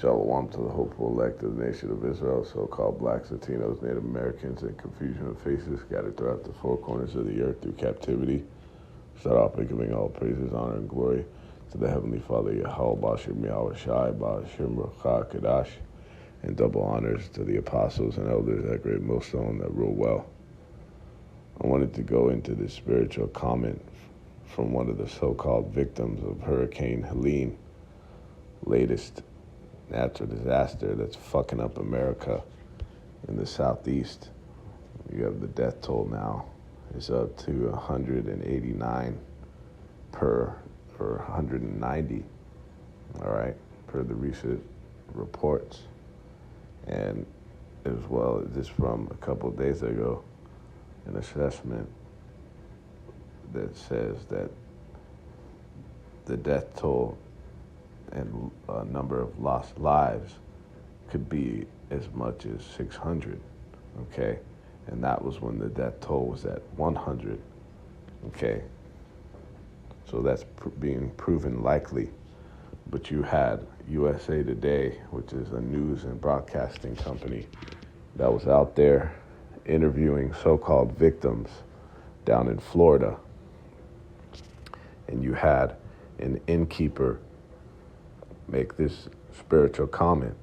Shalom to the hopeful elect of the nation of Israel, so-called blacks, Latinos, Native Americans, and confusion of faces scattered throughout the four corners of the earth through captivity. Start off by giving all praises, honor, and glory to the Heavenly Father, Yahweh, Bashir, Yahweh Shai, Bashir, Rucha, Kadash, and double honors to the apostles and elders at Great Millstone that rule well. I wanted to go into this spiritual comment from one of the so-called victims of Hurricane Helene, latest natural disaster that's fucking up America in the southeast. You have the death toll now is up to 189 per, or 190, all right, per the recent reports. And as well, just from a couple of days ago, an assessment that says that the death toll and a number of lost lives could be as much as 600, okay? And that was when the death toll was at 100, okay? So that's being proven likely. But you had USA Today, which is a news and broadcasting company, that was out there interviewing so-called victims down in Florida. And you had an innkeeper make this spiritual comment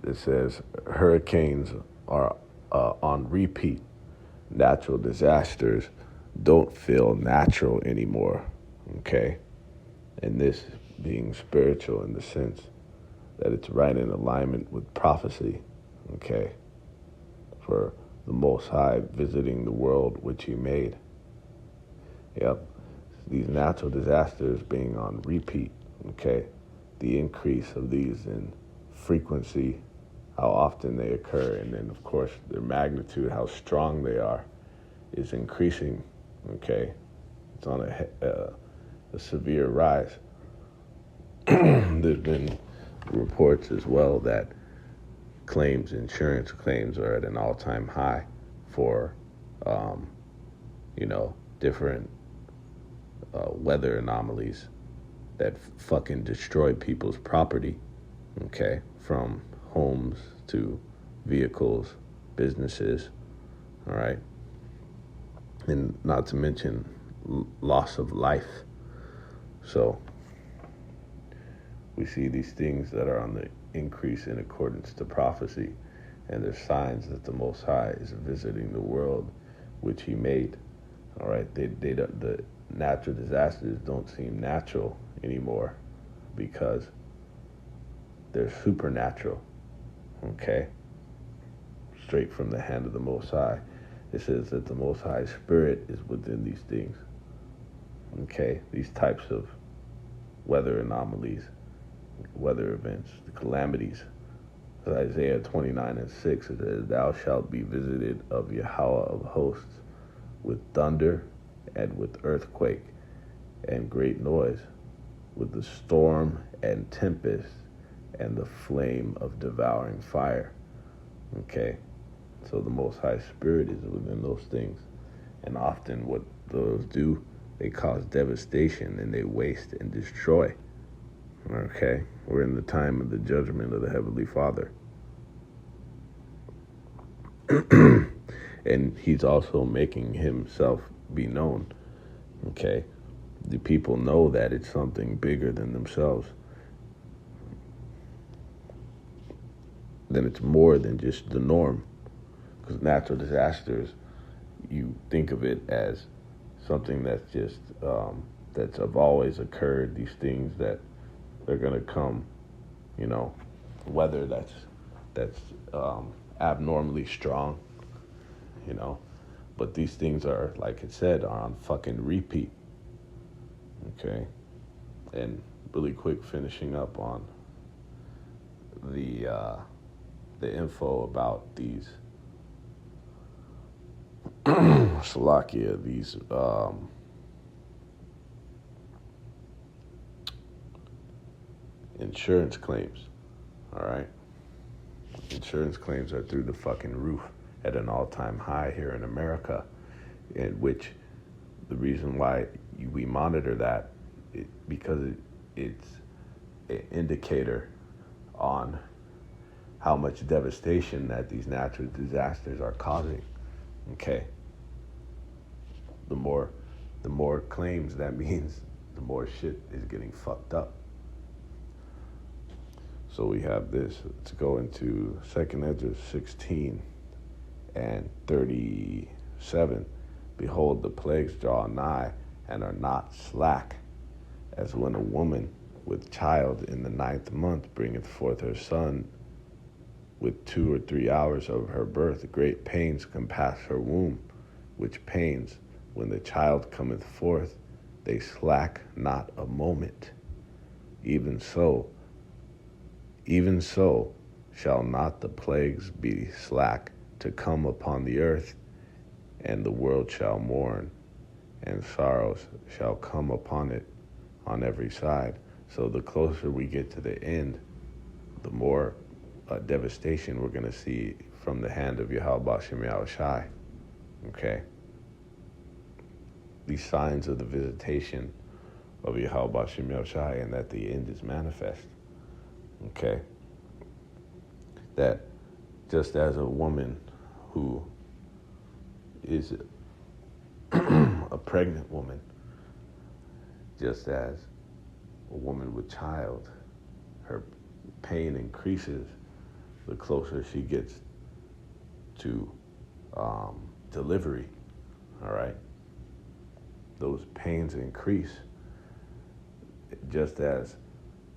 that says hurricanes are on repeat. Natural disasters don't feel natural anymore, okay? And this being spiritual in the sense that it's right in alignment with prophecy, okay? For the Most High visiting the world which he made. Yep, these natural disasters being on repeat, okay? The increase of these in frequency, how often they occur, and then, of course, their magnitude, how strong they are, is increasing, okay? It's on a severe rise. There's been reports as well that insurance claims are at an all-time high for, different weather anomalies that fucking destroy people's property, okay, from homes to vehicles, businesses, all right, and not to mention loss of life. So we see these things that are on the increase in accordance to prophecy, and they're signs that the Most High is visiting the world which he made, all right. The natural disasters don't seem natural anymore because they're supernatural, okay? Straight from the hand of the Most High. It says that the Most High Spirit is within these things, okay? These types of weather anomalies, weather events, the calamities. Isaiah 29:6, it says, "Thou shalt be visited of Yahweh of hosts with thunder and with earthquake and great noise, with the storm and tempest and the flame of devouring fire." Okay, so the Most High Spirit is within those things. And often what those do, they cause devastation and they waste and destroy. Okay, we're in the time of the judgment of the Heavenly Father. And he's also making himself be known, okay? The people know that it's something bigger than themselves. Then it's more than just the norm. Because natural disasters, you think of it as something that's just, that's have always occurred, these things that they're going to come, weather that's abnormally strong, but these things are, like it said, are on fucking repeat, okay? And really quick, finishing up on the info about these Slovakia, these insurance claims, all right? Insurance claims are through the fucking roof at an all-time high here in America, in which the reason why we monitor that because it's an indicator on how much devastation that these natural disasters are causing. Okay. The more claims, that means the more shit is getting fucked up. So we have this. Let's go into 2nd Ezra 16 and 37. Behold, the plagues draw nigh and are not slack, as when a woman with child in the 9th month bringeth forth her son, with 2 or 3 hours of her birth great pains compass her womb, which pains, when the child cometh forth, they slack not a moment. Even so shall not the plagues be slack to come upon the earth, and the world shall mourn, and sorrows shall come upon it on every side. So the closer we get to the end, the more devastation we're going to see from the hand of Yahweh Bashem Yahushai. Okay? These signs of the visitation of Yahweh Bashem Yahushai, and that the end is manifest. Okay? That just as a woman who is a pregnant woman, just as a woman with child, her pain increases the closer she gets to delivery, all right? Those pains increase, just as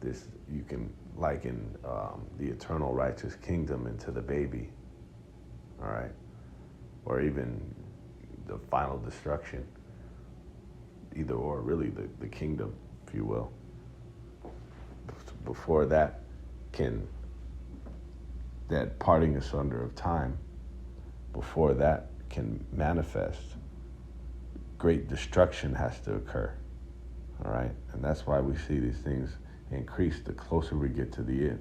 this, you can liken the eternal righteous kingdom into the baby, all right? Or even the final destruction, either or, really the kingdom, if you will. Before that parting asunder of time, before that can manifest, great destruction has to occur, all right? And that's why we see these things increase the closer we get to the end.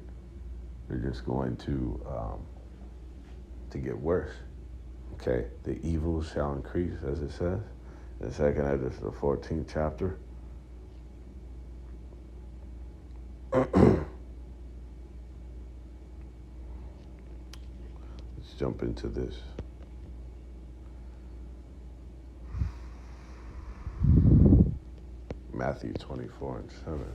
They're just going to get worse, okay? The evils shall increase, as it says in 2nd Ezra, the 14th chapter. Let's jump into this. Matthew 24 and 7.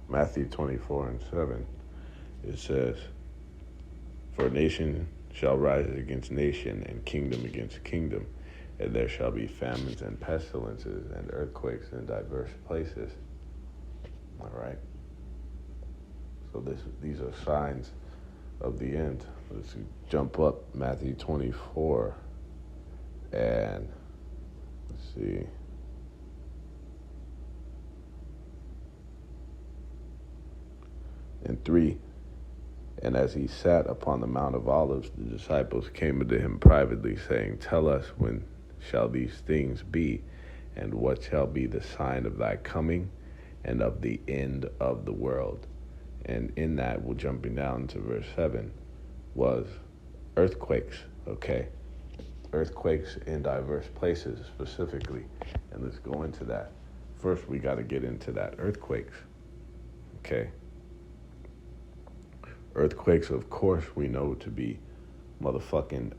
Matthew 24 and 7. It says, for nation shall rise against nation, and kingdom against kingdom, and there shall be famines and pestilences and earthquakes in diverse places. All right? So these are signs of the end. Let's jump up Matthew 24 and let's see. And 3. And as he sat upon the Mount of Olives, the disciples came unto him privately, saying, tell us, when shall these things be, and what shall be the sign of thy coming and of the end of the world? And in that, we're jumping down to verse 7, was earthquakes, okay? Earthquakes in diverse places specifically. And let's go into that. First, we got to get into that earthquakes, okay? Earthquakes, of course, we know to be motherfucking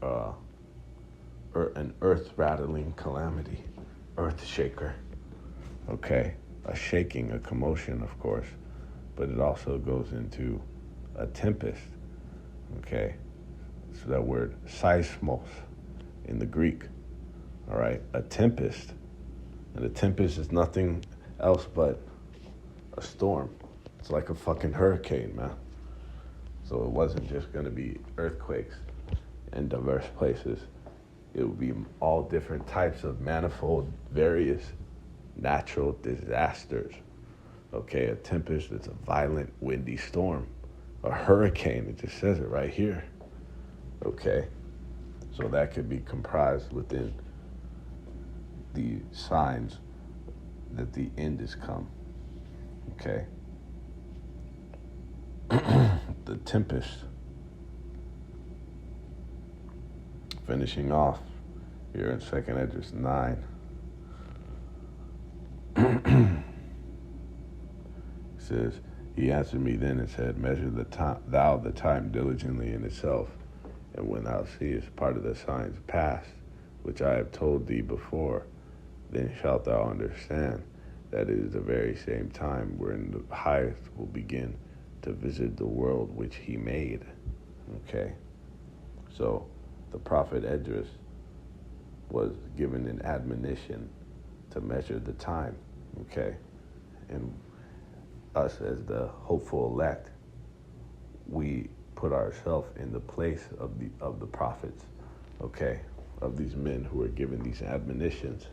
an earth-rattling calamity, earth shaker, okay? A shaking, a commotion, of course, but it also goes into a tempest, okay? So that word seismos in the Greek, all right? A tempest, and a tempest is nothing else but a storm. It's like a fucking hurricane, man. So it wasn't just going to be earthquakes in diverse places. It would be all different types of manifold, various natural disasters. Okay, a tempest is a violent, windy storm. A hurricane, it just says it right here. Okay, so that could be comprised within the signs that the end is come. Okay. The tempest. Finishing off here in 2nd Ezra 9. says, he answered me then and said, measure thou the time diligently in itself, and when thou seest part of the signs past, which I have told thee before, then shalt thou understand that it is the very same time wherein the highest will begin to visit the world which he made. Okay? So the prophet Esdras was given an admonition to measure the time. Okay? And us as the hopeful elect, we put ourselves in the place of the prophets, okay, of these men who are given these admonitions.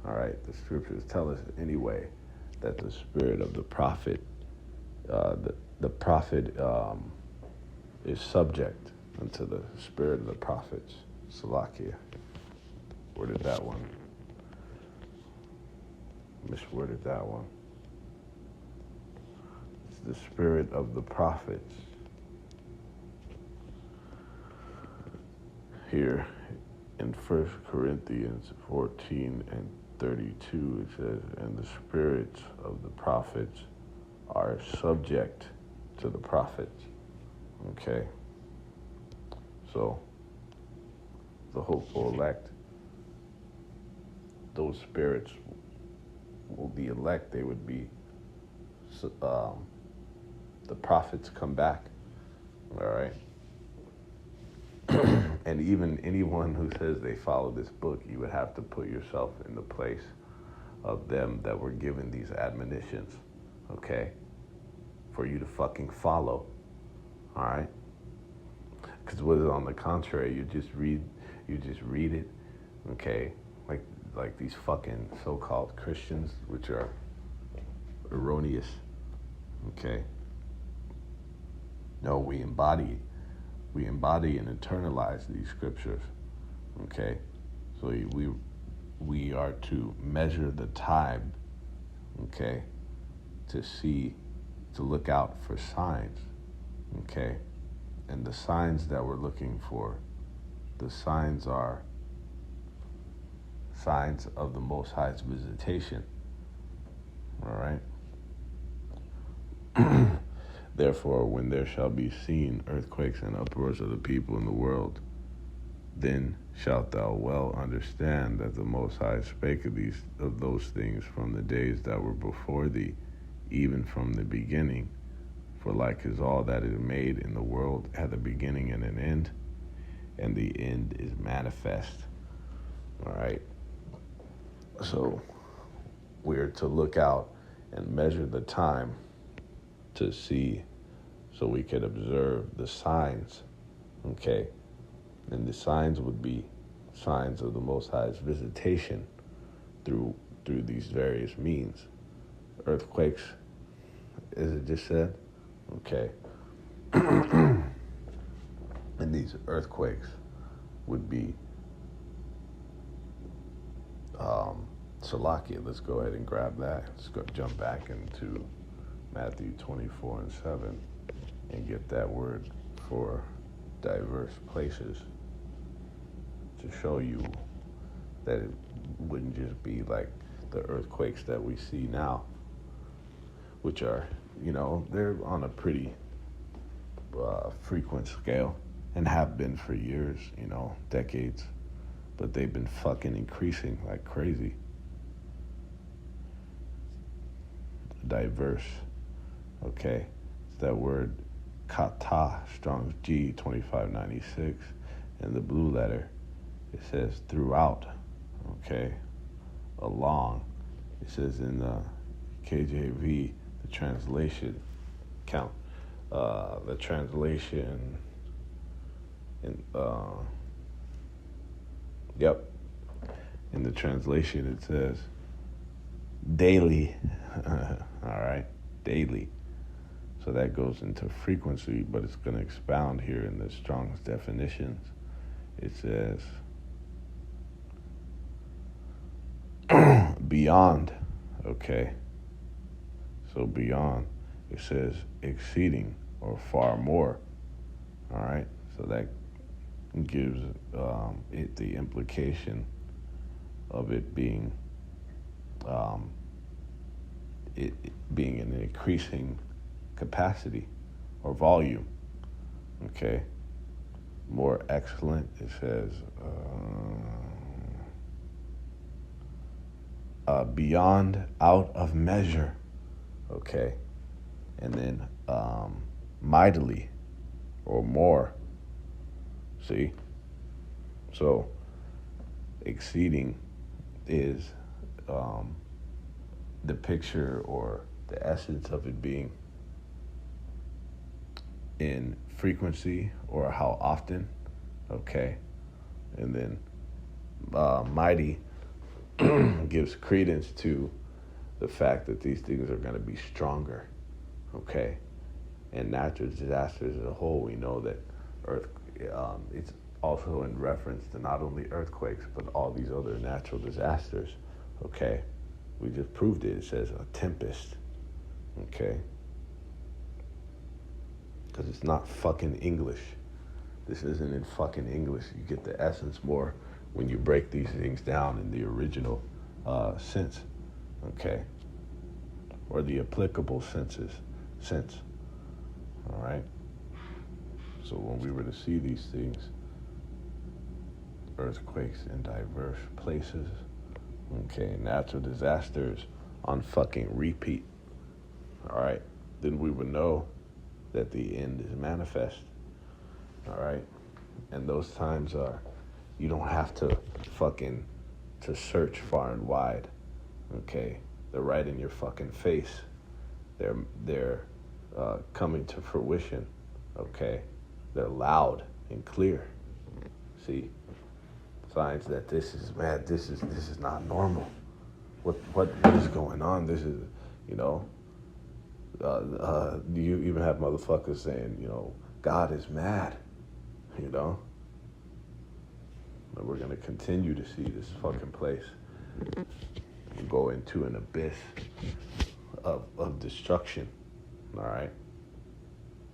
All right, the scriptures tell us anyway that the spirit of the prophet, the prophet is subject unto the spirit of the prophets. Salakia. Where did that one? Misworded that one. It's the spirit of the prophets. Here in 1 Corinthians 14 and 32, it says, and the spirits of the prophets are subject to the prophets. Okay? So, the hopeful elect, those spirits will be elect. They would be, the prophets come back. All right? And even anyone who says they follow this book, you would have to put yourself in the place of them that were given these admonitions, okay? For you to fucking follow, all right? Because what is on the contrary, you just read it, okay? Like these fucking so-called Christians, which are erroneous, okay? No, we embody and internalize these scriptures, okay? So we are to measure the time, okay, to look out for signs, okay? And the signs that we're looking for, the signs are signs of the Most High's visitation, all right? Therefore, when there shall be seen earthquakes and uproars of the people in the world, then shalt thou well understand that the Most High spake of those things from the days that were before thee, even from the beginning. For like as all that is made in the world hath a beginning and an end, and the end is manifest. All right? So we're to look out and measure the time to see, so we could observe the signs, okay? And the signs would be signs of the Most High's visitation through these various means. Earthquakes, as it just said, okay? And these earthquakes would be Salakia. Let's go ahead and grab that. Let's go jump back into Matthew 24 and 7 and get that word for diverse places to show you that it wouldn't just be like the earthquakes that we see now, which are, they're on a pretty frequent scale and have been for years, decades, but they've been fucking increasing like crazy. Diverse. Okay, it's that word kata, Strong's G 2596, and the blue letter, it says throughout, okay, along. It says in the KJV, the translation count, the translation, in the translation it says daily, all right, daily. So that goes into frequency, but it's going to expound here in the Strong's definitions. It says beyond, okay? So beyond, it says exceeding or far more, all right? So that gives it the implication of it being it being in an increasing capacity or volume. Okay. More excellent, it says beyond, out of measure. Okay. And then mightily or more. See? So exceeding is the picture or the essence of it being in frequency or how often. Okay. And then mighty gives credence to the fact that these things are going to be stronger. Okay. And natural disasters as a whole, we know that it's also in reference to not only earthquakes, but all these other natural disasters. Okay. We just proved it. It says a tempest. Okay. Because it's not fucking English. This isn't in fucking English. You get the essence more when you break these things down in the original sense. Okay. Or the applicable sense. All right. So when we were to see these things, earthquakes in diverse places, okay, natural disasters on fucking repeat, all right, then we would know that the end is manifest, all right? And those times are, you don't have to to search far and wide, okay? They're right in your fucking face. They're coming to fruition, okay? They're loud and clear. See, signs that this is not normal. What is going on? This is, you know. You even have motherfuckers saying, you know, God is mad. You know. And we're gonna continue to see this fucking place go into an abyss of destruction. All right.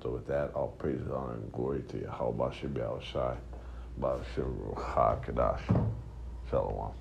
So with that, all praise, honor, and glory to Yahweh Bashir Shai, Bashir Ruach Kadash. Shalom.